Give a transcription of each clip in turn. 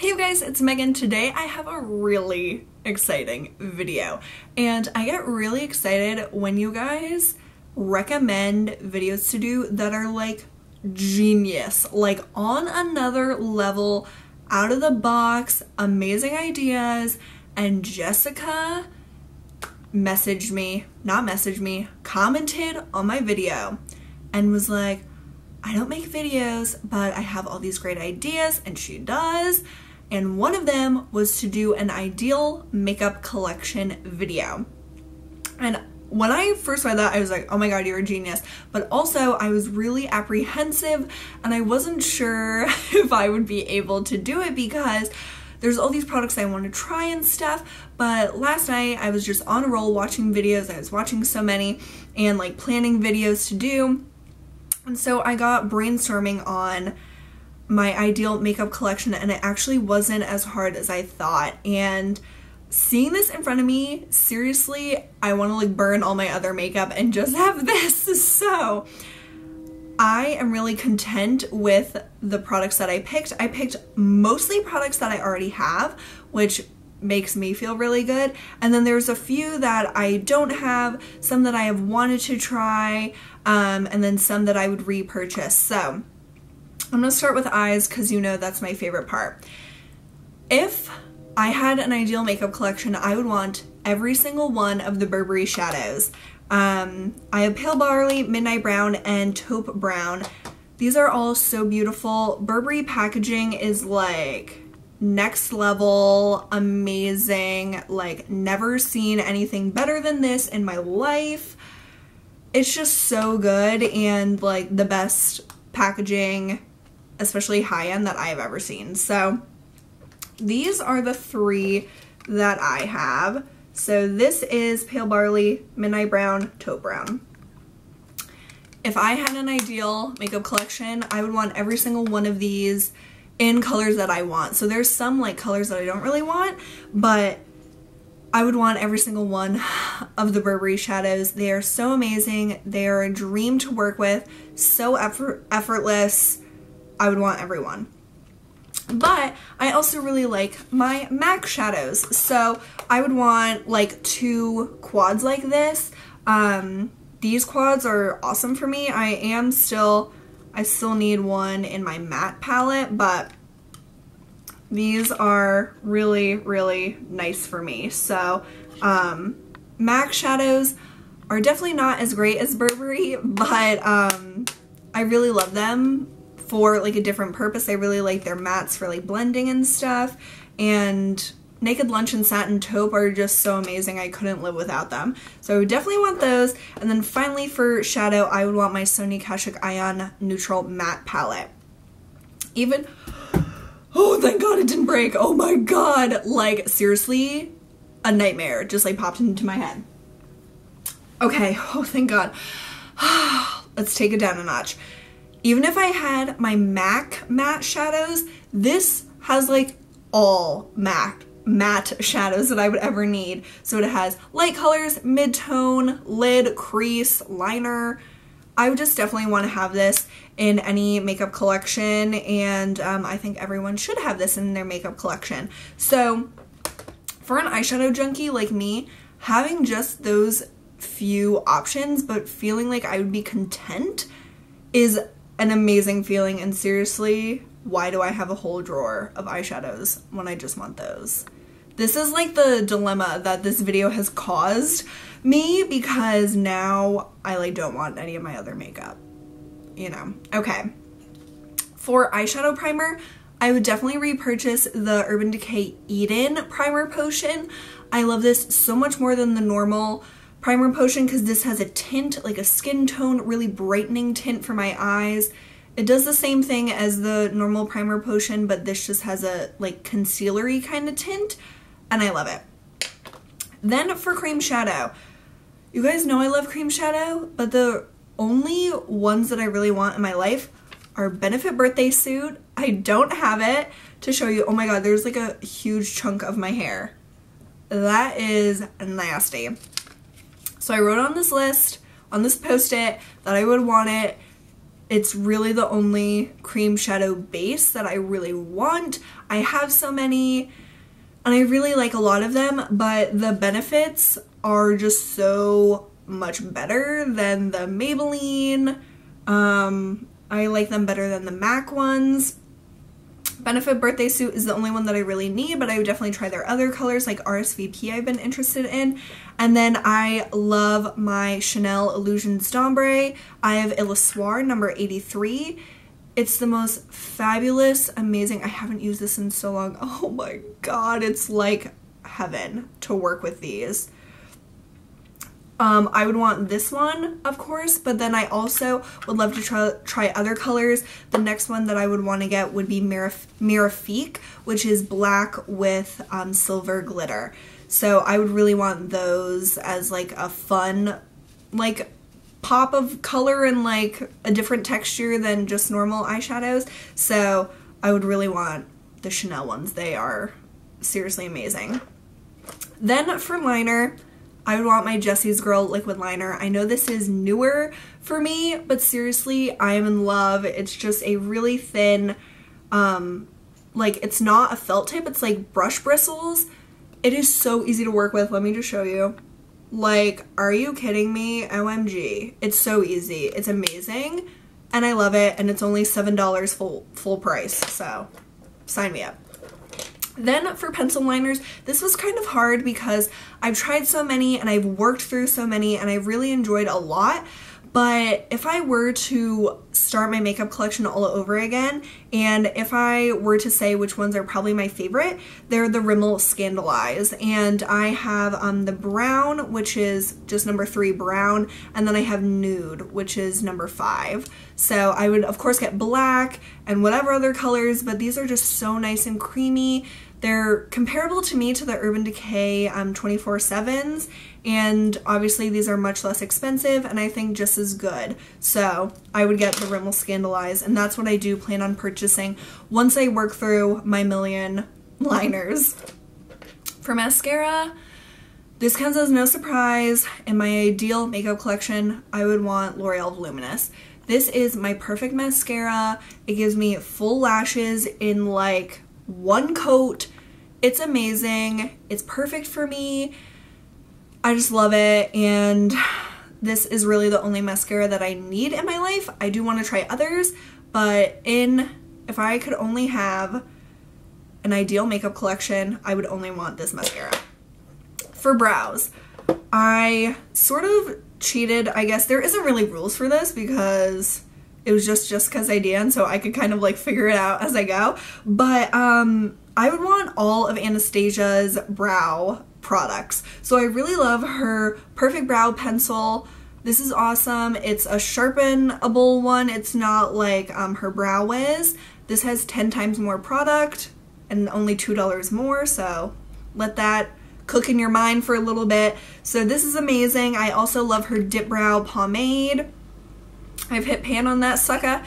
Hey you guys, it's Megan. Today I have a really exciting video, and I get really excited when you guys recommend videos to do that are like genius, like on another level, out of the box, amazing ideas. And Jessica commented on my video and was like, I don't make videos, but I have all these great ideas, and she does. And one of them was to do an ideal makeup collection video. And when I first read that, I was like, oh my god, you're a genius. But also, I was really apprehensive, and I wasn't sure if I would be able to do it because there's all these products I want to try and stuff. But last night, I was just on a roll watching videos. I was watching so many and like planning videos to do. And so I got brainstorming on my ideal makeup collection, and it actually wasn't as hard as I thought. And seeing this in front of me, seriously, I want to like burn all my other makeup and just have this. So I am really content with the products that I picked. I picked mostly products that I already have, which makes me feel really good. And then there's a few that I don't have, some that I have wanted to try, and then some that I would repurchase. So I'm gonna start with eyes because you know that's my favorite part. If I had an ideal makeup collection, I would want every single one of the Burberry shadows. I have Pale Barley, Midnight Brown, and Taupe Brown. These are all so beautiful. Burberry packaging is like next level, amazing, like never seen anything better than this in my life. It's just so good, and like the best packaging, especially high-end, that I have ever seen. So these are the three that I have. So this is Pale Barley, Midnight Brown, Taupe Brown. If I had an ideal makeup collection, I would want every single one of these in colors that I want. So there's some like colors that I don't really want, but I would want every single one of the Burberry shadows. They are so amazing. They are a dream to work with, so effortless. I would want everyone. But I also really like my MAC shadows, so I would want like 2 quads like this. These quads are awesome for me. I still need one in my matte palette, but these are really, really nice for me. So MAC shadows are definitely not as great as Burberry, but I really love them for like a different purpose. I really like their mattes for like blending and stuff, and Naked Lunch and Satin Taupe are just so amazing. I couldn't live without them. So I would definitely want those. And then finally for shadow, I would want my Sonia Kashuk Eye Neutral Matte Palette. Oh thank god it didn't break. Oh my god, like seriously, a nightmare just like popped into my head. Okay, oh thank god. Let's take it down a notch. Even if I had my MAC matte shadows, this has like all matte shadows that I would ever need. So it has light colors, mid-tone, lid, crease, liner. I would just definitely want to have this in any makeup collection, and I think everyone should have this in their makeup collection. So for an eyeshadow junkie like me, having just those few options but feeling like I would be content is an amazing feeling. And seriously, why do I have a whole drawer of eyeshadows when I just want those? This is like the dilemma that this video has caused me, because now I like don't want any of my other makeup, you know. Okay, for eyeshadow primer, I would definitely repurchase the Urban Decay Eden Primer Potion. I love this so much more than the normal primer potion because this has a tint, like a skin tone, really brightening tint for my eyes. It does the same thing as the normal primer potion, but this just has a like concealer-y kind of tint, and I love it. Then for cream shadow, you guys know I love cream shadow, but the only ones that I really want in my life are Benefit Birthday Suit. I don't have it to show you. Oh my god, there's like a huge chunk of my hair. That is nasty. So I wrote on this list, on this post-it, that I would want it It's really the only cream shadow base that I really want. I have so many and I really like a lot of them, but the benefits are just so much better than the Maybelline. I like them better than the MAC ones. Benefit Birthday Suit is the only one that I really need, but I would definitely try their other colors like RSVP I've been interested in. And then I love my Chanel Illusions d'Ombre. I have Illusoire number 83. It's the most fabulous, amazing, I haven't used this in so long. Oh my god, it's like heaven to work with these. I would want this one, of course, but then I also would love to try other colors. The next one that I would want to get would be Mirifique, which is black with silver glitter. So I would really want those as like a fun, like, pop of color and like a different texture than just normal eyeshadows. So I would really want the Chanel ones. They are seriously amazing. Then for liner, I would want my Jessie's Girl liquid liner. I know this is newer for me, but seriously, I am in love. It's just a really thin, like, it's not a felt tip, it's like brush bristles. It is so easy to work with. Let me just show you. Like, are you kidding me? OMG. It's so easy. It's amazing, and I love it, and it's only $7 full price, so sign me up. Then for pencil liners, this was kind of hard because I've tried so many and I've worked through so many and I've really enjoyed a lot. But if I were to start my makeup collection all over again, and if I were to say which ones are probably my favorite, they're the Rimmel Scandaleyes. And I have the brown, which is just number 3 brown, and then I have nude, which is number 5. So I would of course get black and whatever other colors, but these are just so nice and creamy. They're comparable to me to the Urban Decay 24/7s, and obviously these are much less expensive and I think just as good. So I would get the Rimmel Scandaleyes, and that's what I do plan on purchasing once I work through my million liners. For mascara, this comes as no surprise. In my ideal makeup collection, I would want L'Oreal Voluminous. This is my perfect mascara. It gives me full lashes in like one coat. It's amazing. It's perfect for me. I just love it, and this is really the only mascara that I need in my life. I do want to try others, but if I could only have an ideal makeup collection, I would only want this mascara. For brows, I sort of cheated, I guess. There isn't really rules for this because it was just Jessica's idea, and so I could kind of like figure it out as I go. But I would want all of Anastasia's brow products. So I really love her Perfect Brow Pencil. This is awesome. It's a sharpenable one. It's not like her Brow Wiz. This has 10 times more product and only $2 more, so let that cook in your mind for a little bit. So this is amazing. I also love her Dip Brow Pomade. I've hit pan on that sucker.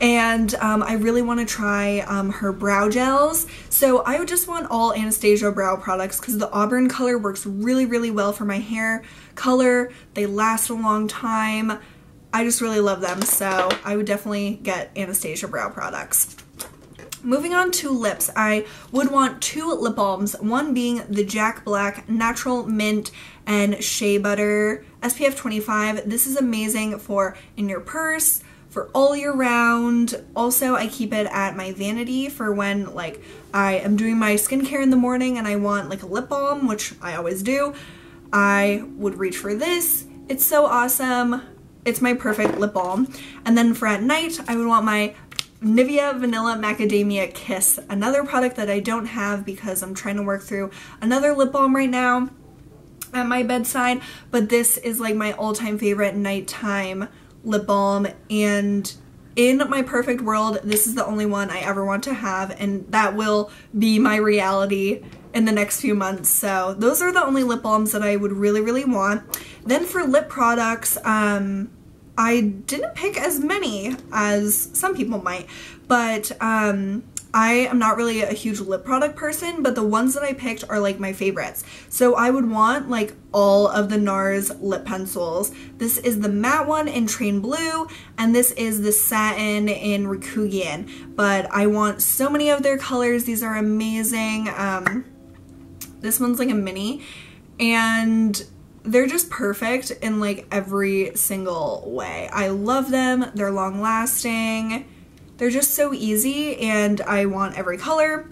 And I really want to try her brow gels. So I would just want all Anastasia brow products because the auburn color works really, really well for my hair color. They last a long time. I just really love them, so I would definitely get Anastasia brow products. Moving on to lips, I would want 2 lip balms, one being the Jack Black Natural Mint and Shea Butter SPF 25. This is amazing for in your purse, for all year round. Also, I keep it at my vanity for when like I am doing my skincare in the morning and I want like a lip balm, which I always do. I would reach for this. It's so awesome. It's my perfect lip balm. And then for at night, I would want my Nivea Vanilla Macadamia Kiss, another product that I don't have because I'm trying to work through another lip balm right now at my bedside, but this is like my all-time favorite nighttime lip balm, and in my perfect world, this is the only one I ever want to have, and that will be my reality in the next few months. So those are the only lip balms that I would really, really want. Then for lip products, I didn't pick as many as some people might, but I am not really a huge lip product person, but the ones that I picked are like my favorites. So I would want like all of the NARS lip pencils. This is the matte one in Train Blue, and this is the satin in Rikugien. But I want so many of their colors. These are amazing. This one's like a mini, and they're just perfect in like every single way. I love them. They're long lasting. They're just so easy, and I want every color.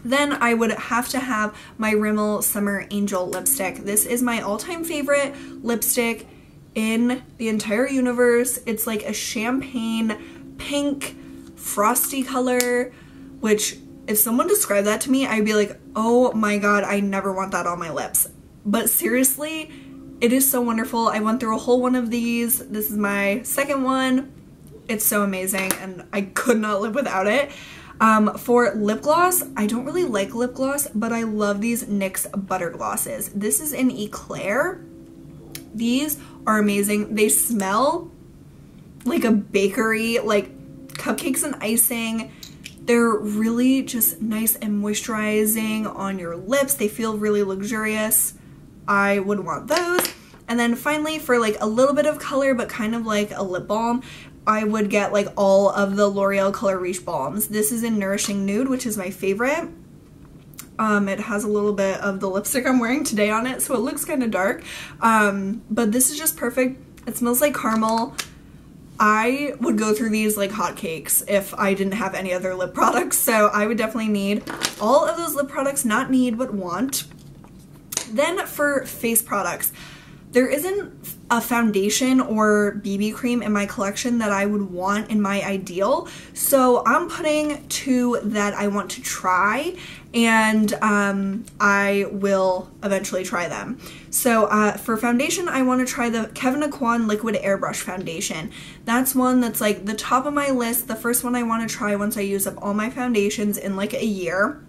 Then I would have to have my Rimmel Sumer Angel lipstick. This is my all-time favorite lipstick in the entire universe. It's like a champagne pink frosty color, which if someone described that to me, I'd be like, oh my god, I never want that on my lips. But seriously, it is so wonderful. I went through a whole one of these. This is my second one. It's so amazing, and I could not live without it. For lip gloss, I don't really like lip gloss, but I love these NYX butter glosses. This is in Eclaire. These are amazing. They smell like a bakery, like cupcakes and icing. They're really just nice and moisturizing on your lips. They feel really luxurious. I would want those. And then finally, for like a little bit of color, but kind of like a lip balm, I would get like all of the L'Oreal Color Riche balms. This is in Nourishing Nude, which is my favorite. It has a little bit of the lipstick I'm wearing today on it, so it looks kind of dark. But this is just perfect. It smells like caramel. I would go through these like hotcakes if I didn't have any other lip products, so I would definitely need all of those lip products, not need, but want. Then for face products, there isn't a foundation or BB cream in my collection that I would want in my ideal, so I'm putting two that I want to try, and I will eventually try them. So for foundation, I want to try the Kevyn Aucoin Liquid Airbrush Foundation. That's one that's like the top of my list, the first one I want to try once I use up all my foundations in like a year.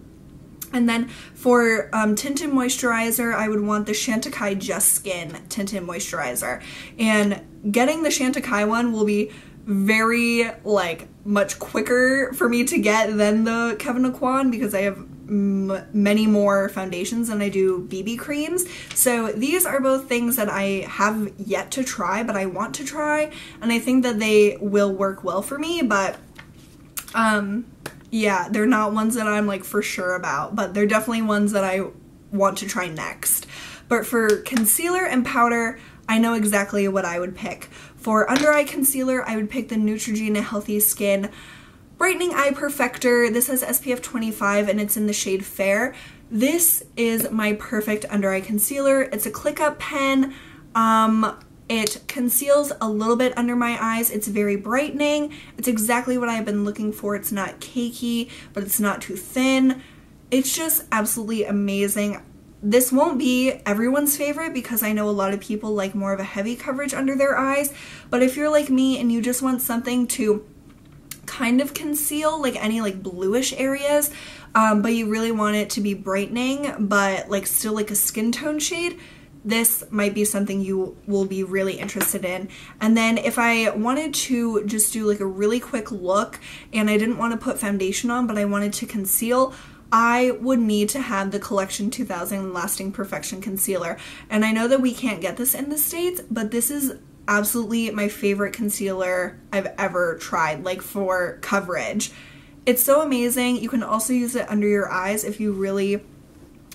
And then for tinted moisturizer, I would want the Chantecaille Just Skin tinted moisturizer. And getting the Chantecaille one will be very like much quicker for me to get than the Kevyn Aucoin, because I have many more foundations than I do BB creams. So these are both things that I have yet to try, but I want to try, and I think that they will work well for me. But yeah, they're not ones that I'm like for sure about, but they're definitely ones that I want to try next. But for concealer and powder, I know exactly what I would pick. For under eye concealer, I would pick the Neutrogena Healthy Skin Brightening Eye Perfector. This has SPF 25 and it's in the shade Fair. This is my perfect under eye concealer. It's a click up pen. It conceals a little bit under my eyes. It's very brightening. It's exactly what I've been looking for. It's not cakey, but it's not too thin. It's just absolutely amazing. This won't be everyone's favorite because I know a lot of people like more of a heavy coverage under their eyes, but if you're like me and you just want something to kind of conceal like any like bluish areas, but you really want it to be brightening but like still like a skin tone shade, this might be something you will be really interested in. And then if I wanted to just do like a really quick look and I didn't want to put foundation on but I wanted to conceal, I would need to have the Collection 2000 Lasting Perfection Concealer. And I know that we can't get this in the States, but this is absolutely my favorite concealer I've ever tried, like for coverage. It's so amazing. You can also use it under your eyes if you really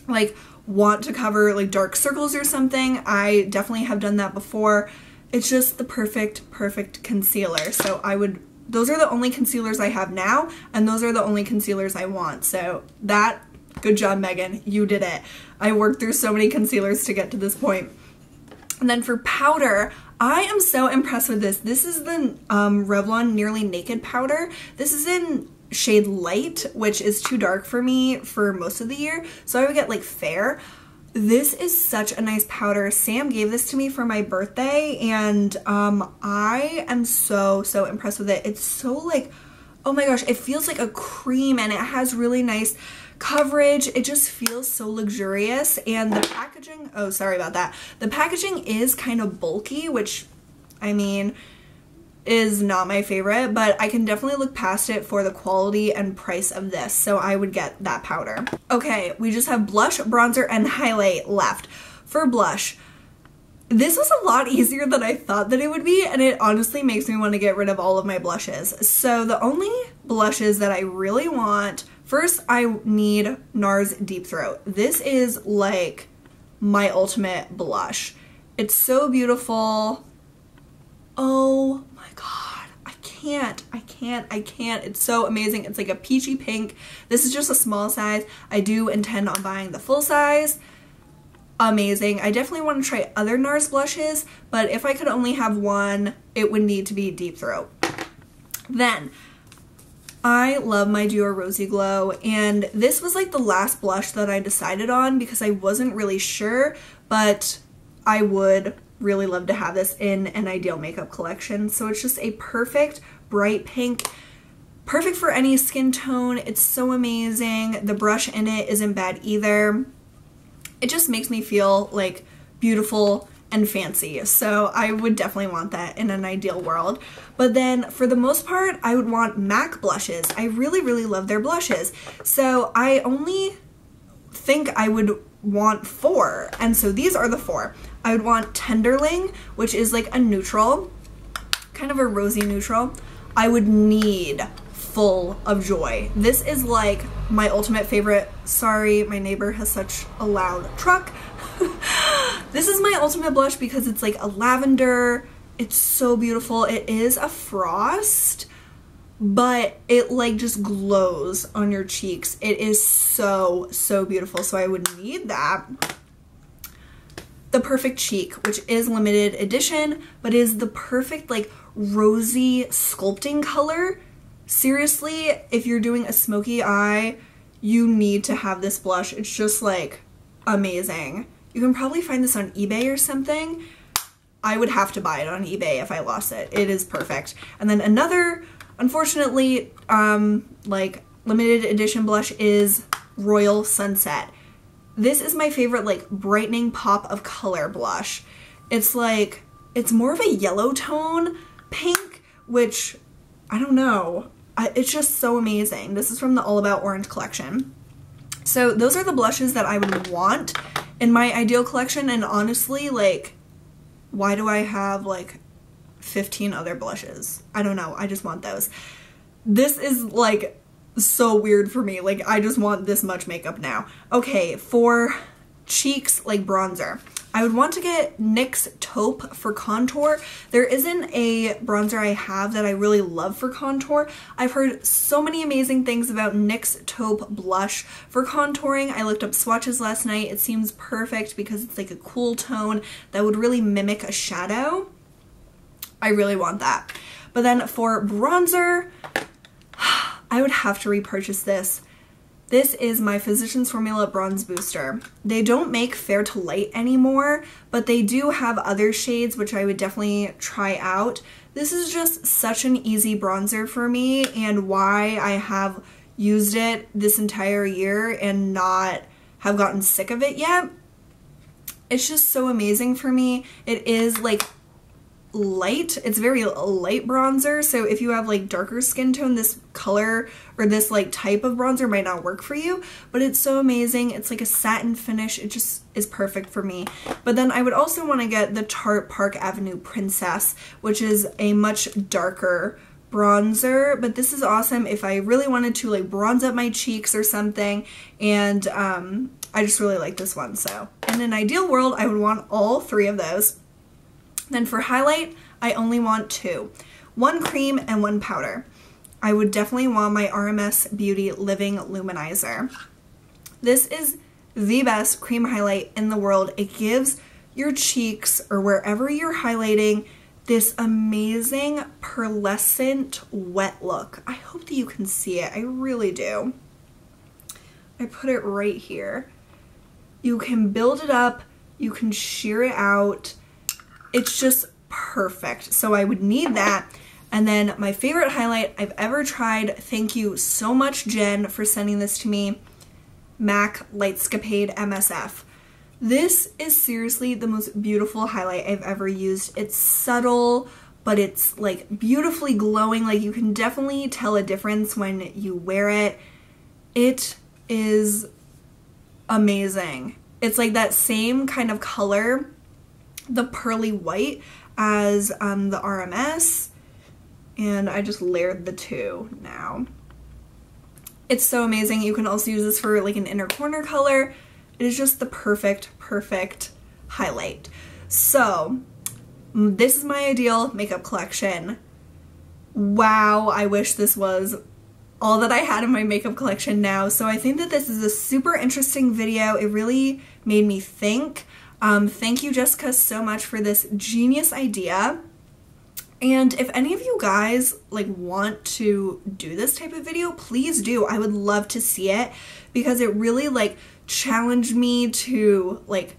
like want to cover like dark circles or something. I definitely have done that before. It's just the perfect concealer. So those are the only concealers I have now, and those are the only concealers I want. So good job, Megan, you did it. I worked through so many concealers to get to this point. And then for powder, I am so impressed with this. This is the Revlon Nearly Naked powder. This is in shade Light, which is too dark for me for most of the year, so I would get like Fair. This is such a nice powder. Sam gave this to me for my birthday, and I am so impressed with it. It's so like, oh my gosh, it feels like a cream and it has really nice coverage. It just feels so luxurious, and the packaging, oh sorry about that, the packaging is kind of bulky, which I mean, is not my favorite, but I can definitely look past it for the quality and price of this, so I would get that powder. Okay, we just have blush, bronzer, and highlight left. For blush, this was a lot easier than I thought that it would be, and it honestly makes me want to get rid of all of my blushes. So the only blushes that I really want, first I need NARS Deep Throat. This is like my ultimate blush. It's so beautiful. Oh my god, I can't. It's so amazing. It's like a peachy pink. This is just a small size. I do intend on buying the full size. Amazing. I definitely want to try other NARS blushes, but if I could only have one, it would need to be Deep Throat. Then, I love my Dior Rosy Glow, and this was like the last blush that I decided on because I wasn't really sure, but I would really love to have this in an ideal makeup collection. So it's just a perfect bright pink, perfect for any skin tone. It's so amazing. The brush in it isn't bad either. It just makes me feel like beautiful and fancy. So I would definitely want that in an ideal world. But then for the most part, I would want MAC blushes. I really, really love their blushes. So I only think I would want 4, and so these are the 4. I would want Tenderling, which is like a neutral, kind of a rosy neutral. I would need Full of Joy. This is like my ultimate favorite. Sorry, my neighbor has such a loud truck. This is my ultimate blush because it's like a lavender. It's so beautiful. It is a frost, but it like just glows on your cheeks. It is so, so beautiful. So I would need that. The Perfect Cheek, which is limited edition, but is the perfect like rosy sculpting color. Seriously, if you're doing a smoky eye, you need to have this blush. It's just like amazing. You can probably find this on eBay or something. I would have to buy it on eBay if I lost it. It is perfect. And then another, unfortunately, like limited edition blush is Royal Sunset. This is my favorite like brightening pop of color blush. It's like, it's more of a yellow tone pink, which I don't know. It's just so amazing. This is from the All About Orange collection. So those are the blushes that I would want in my ideal collection, and honestly, like, why do I have like 15 other blushes? I don't know. I just want those. This is like so weird for me. Like, I just want this much makeup now. Okay, for cheeks, like bronzer, I would want to get NYX Taupe for contour. There isn't a bronzer I have that I really love for contour. I've heard so many amazing things about NYX Taupe blush for contouring. I looked up swatches last night. It seems perfect because it's like a cool tone that would really mimic a shadow. I really want that. But then for bronzer, I would have to repurchase this. This is my Physicians Formula Bronze Booster. They don't make Fair to Light anymore, but they do have other shades which I would definitely try out. This is just such an easy bronzer for me, and why I have used it this entire year and not have gotten sick of it yet. It's just so amazing for me. It is like light. It's very light bronzer, so if you have like darker skin tone, this color or this like type of bronzer might not work for you, but it's so amazing. It's like a satin finish. It just is perfect for me. But then I would also want to get the Tarte Park Avenue Princess, which is a much darker bronzer, but this is awesome if I really wanted to like bronze up my cheeks or something, and I just really like this one. So in an ideal world, I would want all 3 of those. Then for highlight, I only want 2. 1 cream and 1 powder. I would definitely want my RMS Beauty Living Luminizer. This is the best cream highlight in the world. It gives your cheeks, or wherever you're highlighting, this amazing pearlescent wet look. I hope that you can see it. I really do. I put it right here. You can build it up. You can sheer it out. It's just perfect. So I would need that. And then my favorite highlight I've ever tried, thank you so much, Jen, for sending this to me, MAC Lightscapade MSF. This is seriously the most beautiful highlight I've ever used. It's subtle, but it's like beautifully glowing. Like you can definitely tell a difference when you wear it. It is amazing. It's like that same kind of color, the pearly white, as the RMS, and I just layered the two now. It's so amazing. You can also use this for like an inner corner color. It is just the perfect highlight. So this is my ideal makeup collection. Wow, I wish this was all that I had in my makeup collection now. So I think that this is a super interesting video. It really made me think. Thank you, Jessica, so much for this genius idea. And if any of you guys like want to do this type of video, please do. I would love to see it because it really like challenged me to like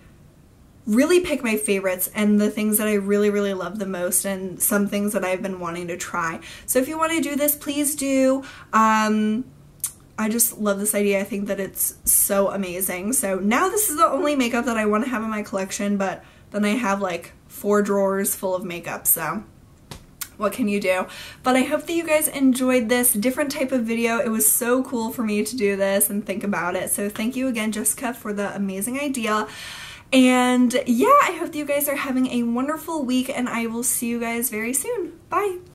really pick my favorites and the things that I really love the most, and some things that I've been wanting to try. So if you want to do this, please do. I just love this idea. I think that it's so amazing. So now this is the only makeup that I want to have in my collection, but then I have like 4 drawers full of makeup, so what can you do? But I hope that you guys enjoyed this different type of video. It was so cool for me to do this and think about it. So thank you again, Jessica, for the amazing idea. And yeah, I hope that you guys are having a wonderful week, and I will see you guys very soon. Bye!